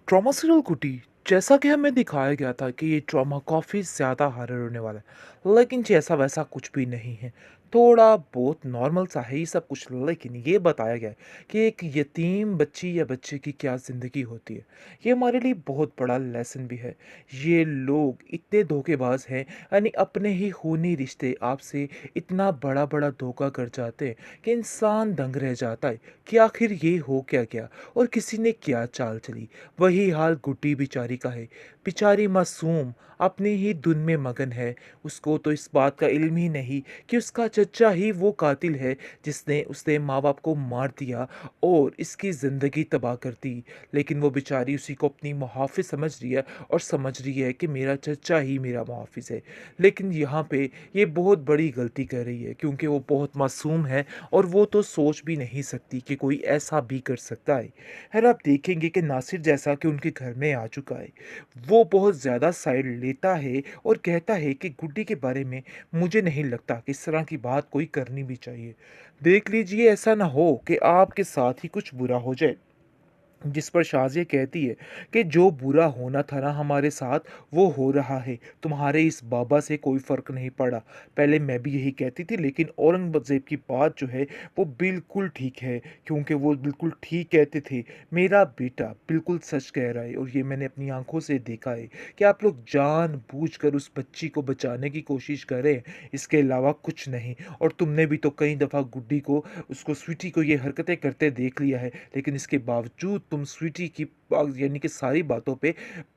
Trauma serial कुटी जैसा कि हमें दिखाया गया था कि ये ट्रॉमा काफ़ी ज़्यादा हॉरर होने वाला है, लेकिन जैसा वैसा कुछ भी नहीं है। थोड़ा बहुत नॉर्मल सा है ये सब कुछ, लेकिन ये बताया गया है कि एक यतीम बच्ची या बच्चे की क्या ज़िंदगी होती है। ये हमारे लिए बहुत बड़ा लेसन भी है। ये लोग इतने धोखेबाज हैं, यानी अपने ही खूनी रिश्ते आपसे इतना बड़ा बड़ा धोखा कर जाते हैं कि इंसान दंग रह जाता है कि आखिर ये हो क्या गया और किसी ने क्या चाल चली। वही हाल गुड्डी बेचारी का है। बेचारी मासूम अपनी ही धुन में मगन है। उसको तो इस बात का इल्म ही नहीं कि उसका चच्चा ही वो कातिल है जिसने उसके माँ बाप को मार दिया और इसकी ज़िंदगी तबाह कर दी। लेकिन वो बेचारी उसी को अपनी मुहाफ़िज़ समझ रही है और समझ रही है कि मेरा चच्चा ही मेरा मुहाफ़िज़ है। लेकिन यहाँ पे ये बहुत बड़ी गलती कर रही है, क्योंकि वो बहुत मासूम है और वो तो सोच भी नहीं सकती कि कोई ऐसा भी कर सकता है। खैर, आप देखेंगे कि नासिर जैसा कि उनके घर में आ चुका है, वो बहुत ज़्यादा साइड लेता है और कहता है कि गुड्डी के बारे में मुझे नहीं लगता कि इस तरह की बात कोई करनी भी चाहिए। देख लीजिए, ऐसा ना हो कि आपके साथ ही कुछ बुरा हो जाए। जिस पर शाज़िया कहती है कि जो बुरा होना था ना हमारे साथ, वो हो रहा है। तुम्हारे इस बाबा से कोई फ़र्क नहीं पड़ा। पहले मैं भी यही कहती थी, लेकिन औरंगज़ेब की बात जो है वो बिल्कुल ठीक है, क्योंकि वो बिल्कुल ठीक कहते थे। मेरा बेटा बिल्कुल सच कह रहा है और ये मैंने अपनी आँखों से देखा है कि आप लोग जानबूझकर उस बच्ची को बचाने की कोशिश कर रहे हैं, इसके अलावा कुछ नहीं। और तुमने भी तो कई दफ़ा गुड्डी को, उसको, स्वीटी को ये हरकतें करते देख लिया है, लेकिन इसके बावजूद तुम स्वीटी की यानी कि सारी बातों पे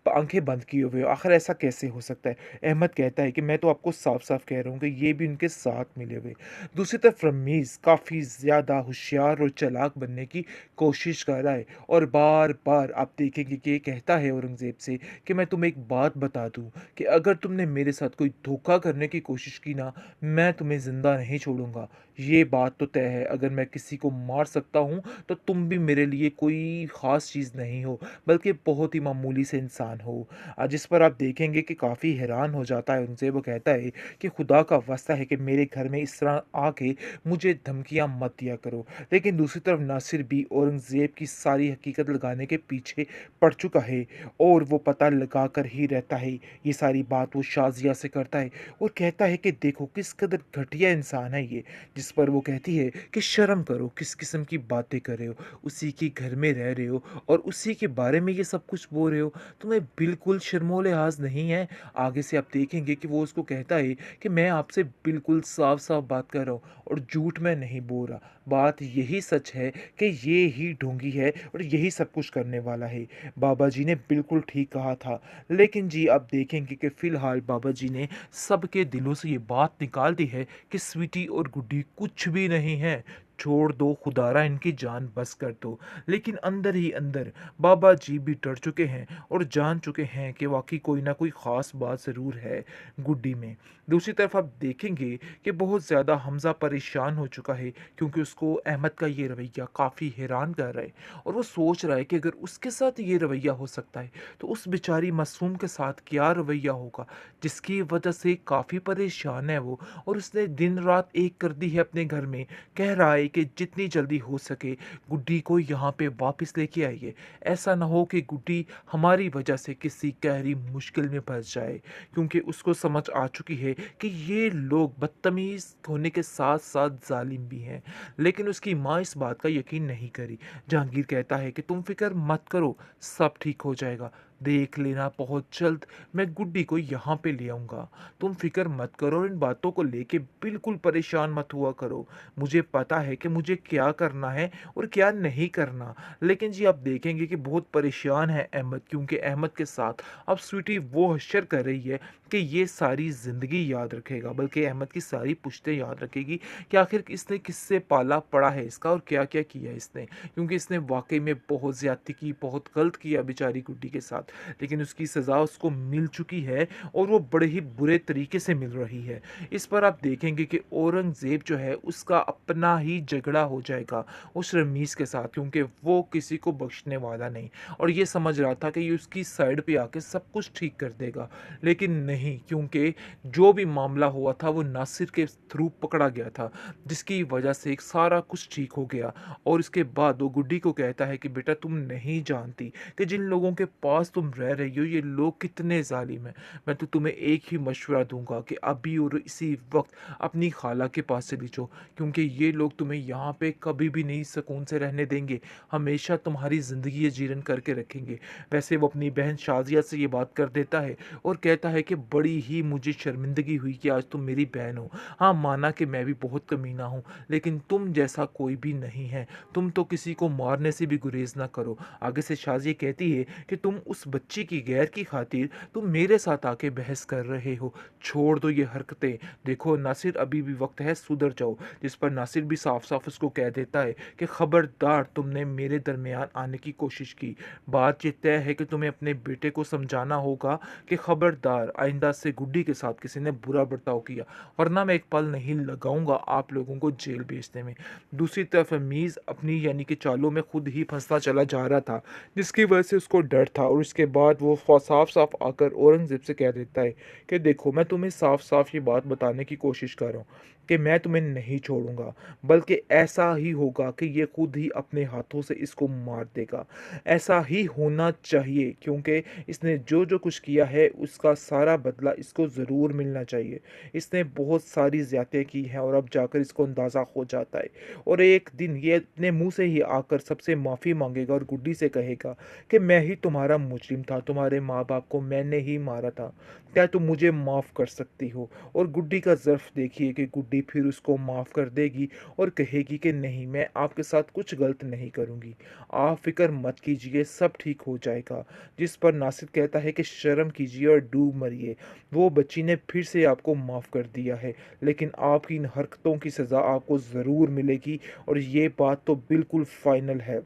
आंखें बंद किए हुए हो। आखिर ऐसा कैसे हो सकता है? अहमद कहता है कि मैं तो आपको साफ-साफ कह रहा हूँ कि ये भी उनके साथ मिले हुए। दूसरी तरफ रमीज़ काफ़ी ज़्यादा होशियार और चालाक बनने की कोशिश कर रहा है और बार-बार आप देखेंगे कि ये कहता है औरंगज़ेब से कि मैं तुम्हें एक बात बता दूँ कि अगर तुमने मेरे साथ कोई धोखा करने की कोशिश की ना, मैं तुम्हें ज़िंदा नहीं छोड़ूँगा। ये बात तो तय है, अगर मैं किसी को मार सकता हूँ तो तुम भी मेरे लिए कोई ख़ास चीज़ नहीं हो, बल्कि बहुत ही मामूली से इंसान हो। जिस पर आप देखेंगे कि काफ़ी हैरान हो जाता है उनसे। वो कहता है कि खुदा का वास्ता है कि मेरे घर में इस तरह आके मुझे धमकियाँ मत दिया करो। लेकिन दूसरी तरफ नासिर भी औरंगज़ेब की सारी हकीकत लगाने के पीछे पड़ चुका है और वो पता लगा कर ही रहता है। ये सारी बात वो शाज़िया से करता है और कहता है कि देखो किस कदर घटिया इंसान है ये। जिस पर वो कहती है कि शर्म करो, किस किस्म की बातें कर रहे हो, उसी के घर में रह रहे हो और उसी के बारे में ये सब कुछ बोल रहे हो, तुम्हें बिल्कुल शर्मो-लिहाज़ नहीं है। आगे से आप देखेंगे कि वो उसको कहता है कि मैं आपसे बिल्कुल साफ-साफ बात कर रहा हूँ और झूठ मैं नहीं बोल रहा। बात यही सच है कि ये ही ढोंगी है और यही सब कुछ करने वाला है। बाबा जी ने बिल्कुल ठीक कहा था। लेकिन जी, आप देखेंगे कि फ़िलहाल बाबा जी ने सबके दिलों से ये बात निकाल दी है कि स्वीटी और गुड्डी कुछ भी नहीं है। छोड़ दो खुदारा, इनकी जान बस कर दो। लेकिन अंदर ही अंदर बाबा जी भी डर चुके हैं और जान चुके हैं कि वाक़ई कोई ना कोई ख़ास बात ज़रूर है गुड्डी में। दूसरी तरफ आप देखेंगे कि बहुत ज़्यादा हमज़ा परेशान हो चुका है, क्योंकि उसको अहमद का ये रवैया काफ़ी हैरान कर रहा है और वो सोच रहा है कि अगर उसके साथ ये रवैया हो सकता है, तो उस बेचारी मासूम के साथ क्या रवैया होगा, जिसकी वजह से काफ़ी परेशान है वो। और उसने दिन रात एक कर दी है अपने घर में। कह रहा है कि जितनी जल्दी हो सके गुड्डी को यहाँ पे वापस लेके आइए। ऐसा ना हो कि गुड्डी हमारी वजह से किसी गहरी मुश्किल में फँस जाए, क्योंकि उसको समझ आ चुकी है कि ये लोग बदतमीज़ होने के साथ-साथ ज़ालिम भी हैं। लेकिन उसकी माँ इस बात का यकीन नहीं करी। जहांगीर कहता है कि तुम फ़िक्र मत करो, सब ठीक हो जाएगा। देख लेना, बहुत जल्द मैं गुड्डी को यहाँ पे ले आऊँगा। तुम फ़िक्र मत करो और इन बातों को लेके बिल्कुल परेशान मत हुआ करो। मुझे पता है कि मुझे क्या करना है और क्या नहीं करना। लेकिन जी, आप देखेंगे कि बहुत परेशान है अहमद, क्योंकि अहमद के साथ अब स्वीटी वो हश्र कर रही है कि ये सारी ज़िंदगी याद रखेगा, बल्कि अहमद की सारी पुश्तें याद रखेगी कि आखिर इसने किससे पाला पड़ा है इसका और क्या-क्या किया इसने। क्योंकि इसने वाक़ई में बहुत ज़्यादती की, बहुत गलत किया बेचारी गुड्डी के साथ। बाद, लेकिन उसकी सज़ा उसको मिल चुकी है और वो बड़े ही बुरे तरीके से मिल रही है। इस पर आप देखेंगे कि औरंगज़ेब जो है उसका अपना ही झगड़ा हो जाएगा उस रमीज़ के साथ, क्योंकि वो किसी को बख्शने वाला नहीं और ये समझ रहा था कि ये उसकी साइड पे आके सब कुछ ठीक कर देगा। लेकिन नहीं, क्योंकि जो भी मामला हुआ था वो नासिर के थ्रू पकड़ा गया था, जिसकी वजह से एक सारा कुछ ठीक हो गया। और इसके बाद वो गुड्डी को कहता है कि बेटा तुम नहीं जानती कि जिन लोगों के पास तुम रह रही हो ये लोग कितने ज़ालिम हैं। मैं तो तुम्हें एक ही मशवरा दूँगा कि अभी और इसी वक़्त अपनी खाला के पास चली जाओ, क्योंकि ये लोग तुम्हें यहाँ पे कभी भी नहीं सुकून से रहने देंगे, हमेशा तुम्हारी ज़िंदगी जीर्ण करके रखेंगे। वैसे वो अपनी बहन शाज़िया से ये बात कर देता है और कहता है कि बड़ी ही मुझे शर्मिंदगी हुई कि आज तुम मेरी बहन हो। हाँ, माना कि मैं भी बहुत कमीना हूँ, लेकिन तुम जैसा कोई भी नहीं है। तुम तो किसी को मारने से भी गुरेज़ ना करो। आगे से शाज़िया कहती है कि तुम उस बच्ची की गैर की खातिर तुम मेरे साथ आके बहस कर रहे हो। छोड़ दो ये हरकतें। देखो नासिर, अभी भी वक़्त है, सुधर जाओ। जिस पर नासिर भी साफ-साफ उसको कह देता है कि खबरदार, तुमने मेरे दरमियान आने की कोशिश की। बात ये तय है कि तुम्हें अपने बेटे को समझाना होगा कि खबरदार आइंदा से गुड्डी के साथ किसी ने बुरा बर्ताव किया, वरना मैं एक पल नहीं लगाऊंगा आप लोगों को जेल भेजने में। दूसरी तरफ मीज़ अपनी यानी कि चालों में खुद ही फंसता चला जा रहा था, जिसकी वजह से उसको डर था। और इसके बाद वो साफ साफ आकर औरंगज़ेब से कह देता है कि देखो, मैं तुम्हें साफ साफ ये बात बताने की कोशिश कर रहा हूँ कि मैं तुम्हें नहीं छोड़ूंगा, बल्कि ऐसा ही होगा कि ये खुद ही अपने हाथों से इसको मार देगा। ऐसा ही होना चाहिए, क्योंकि इसने जो जो कुछ किया है उसका सारा बदला इसको ज़रूर मिलना चाहिए। इसने बहुत सारी ज़्यादतियाँ की हैं और अब जाकर इसको अंदाज़ा हो जाता है। और एक दिन ये अपने मुंह से ही आकर सबसे माफ़ी मांगेगा और गुड्डी से कहेगा कि मैं ही तुम्हारा मुजरिम था, तुम्हारे माँ बाप को मैंने ही मारा था, क्या तुम मुझे माफ़ कर सकती हो? और गुड्डी का ज़र्फ देखिए कि गुड्डी फिर उसको माफ़ कर देगी और कहेगी कि नहीं, मैं आपके साथ कुछ गलत नहीं करूँगी, आप फ़िक्र मत कीजिए, सब ठीक हो जाएगा। जिस पर नासिर कहता है कि शर्म कीजिए और डूब मरिए, वो बच्ची ने फिर से आपको माफ़ कर दिया है, लेकिन आपकी इन हरकतों की सज़ा आपको ज़रूर मिलेगी और ये बात तो बिल्कुल फ़ाइनल है।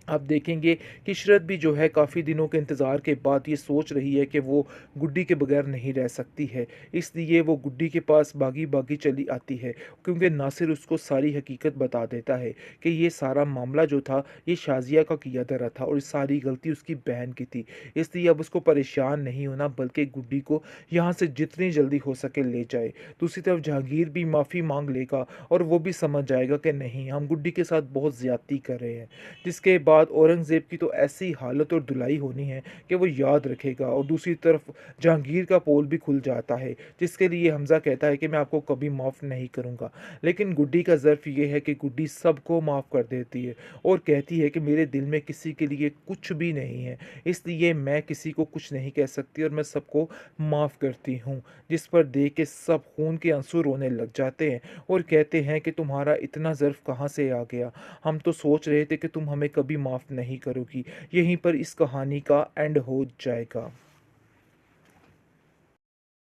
आप देखेंगे कि इशरत भी जो है काफ़ी दिनों के इंतज़ार के बाद ये सोच रही है कि वो गुड्डी के बगैर नहीं रह सकती है। इसलिए वो गुड्डी के पास भागी-भागी चली आती है, क्योंकि नासिर उसको सारी हकीकत बता देता है कि ये सारा मामला जो था ये शाज़िया का किया धरा था और ये सारी गलती उसकी बहन की थी। इसलिए अब उसको परेशान नहीं होना, बल्कि गुड्डी को यहाँ से जितनी जल्दी हो सके ले जाए। दूसरी तरफ जहांगीर भी माफ़ी माँग लेगा और वो भी समझ जाएगा कि नहीं, हम गुड्डी के साथ बहुत ज़्यादती कर रहे हैं। जिसके बाद औरंगज़ेब की तो ऐसी हालत और धुलाई होनी है कि वो याद रखेगा। और दूसरी तरफ जहांगीर का पोल भी खुल जाता है, जिसके लिए हमज़ा कहता है कि मैं आपको कभी माफ़ नहीं करूँगा। लेकिन गुड्डी का ज़र्फ़ ये है कि गुड्डी सबको माफ़ कर देती है और कहती है कि मेरे दिल में किसी के लिए कुछ भी नहीं है, इसलिए मैं किसी को कुछ नहीं कह सकती और मैं सबको माफ़ करती हूँ। जिस पर देख के सब खून के आंसू रोने लग जाते हैं और कहते हैं कि तुम्हारा इतना ज़र्फ़ कहाँ से आ गया, हम तो सोच रहे थे कि तुम हमें कभी माफ़ नहीं करोगी। यहीं पर इस कहानी का एंड हो जाएगा।